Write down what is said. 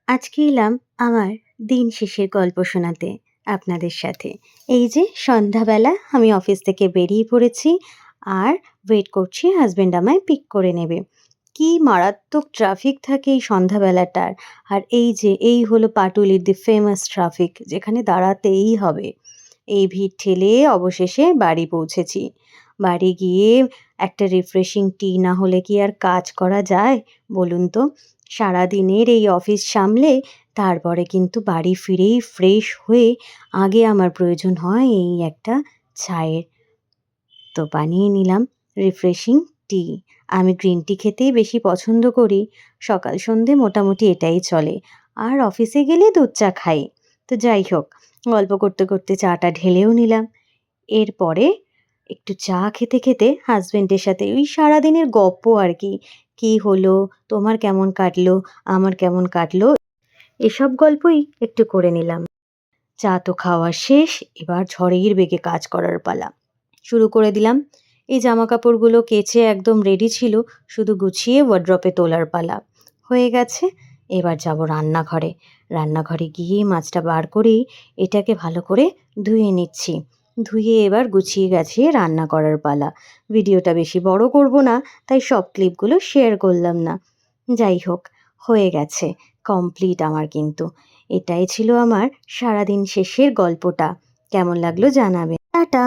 আজকে এলাম আমার দিন শেষের গল্প শোনাতে আপনাদের সাথে। এই যে সন্ধ্যাবেলা আমি অফিস থেকে বেরিয়ে পড়েছি আর ওয়েট করছি হাসব্যান্ড আমায় পিক করে নেবে। কি মারাত্মক ট্রাফিক থাকে এই সন্ধ্যাবেলাটার। আর এই হলো পাটুলির দি ফেমাস ট্রাফিক, যেখানে দাঁড়াতেই হবে। এই ভিড় ঠেলে অবশেষে বাড়ি পৌঁছেছি। বাড়ি গিয়ে একটা রিফ্রেশিং টি না হলে কি আর কাজ করা যায় বলুন তো? সারাদিনের এই অফিস সামলে তারপরে কিন্তু বাড়ি ফিরেই ফ্রেশ হয়ে আগে আমার প্রয়োজন হয় এই একটা চায়ের। তো বানিয়ে নিলাম রিফ্রেশিং টি। আমি গ্রিন টি খেতেই বেশি পছন্দ করি। সকাল সন্ধে মোটামুটি এটাই চলে। আর অফিসে গেলে দুধ চা খাই। তো যাই হোক, গল্প করতে করতে চাটা ঢেলেও নিলাম। এরপরে একটু চা খেতে খেতে হাসব্যান্ডের সাথে ওই সারাদিনের গপ্প আর কি। কি হলো, তোমার কেমন কাটলো, আমার কেমন কাটলো, এসব গল্পই একটু করে নিলাম। চা তো খাওয়া শেষ, এবার ঝড়ের বেগে কাজ করার পালা। শুরু করে দিলাম। এই জামাকাপড়গুলো কেচে একদম রেডি ছিল, শুধু গুছিয়ে ওয়ার্ড্রপে তোলার পালা। হয়ে গেছে, এবার যাব রান্নাঘরে। রান্নাঘরে গিয়ে মাছটা বার করেই এটাকে ভালো করে ধুয়ে নিচ্ছি। ধুয়ে এবার গুছিয়ে গাছিয়ে রান্না করার পালা। ভিডিওটা বেশি বড় করব না, তাই সব ক্লিপগুলো শেয়ার করলাম না। যাই হোক, হয়ে গেছে, কমপ্লিট আমার কিন্তু। এটাই ছিল আমার সারাদিন শেষের গল্পটা। কেমন লাগলো জানাবেন। টাটা।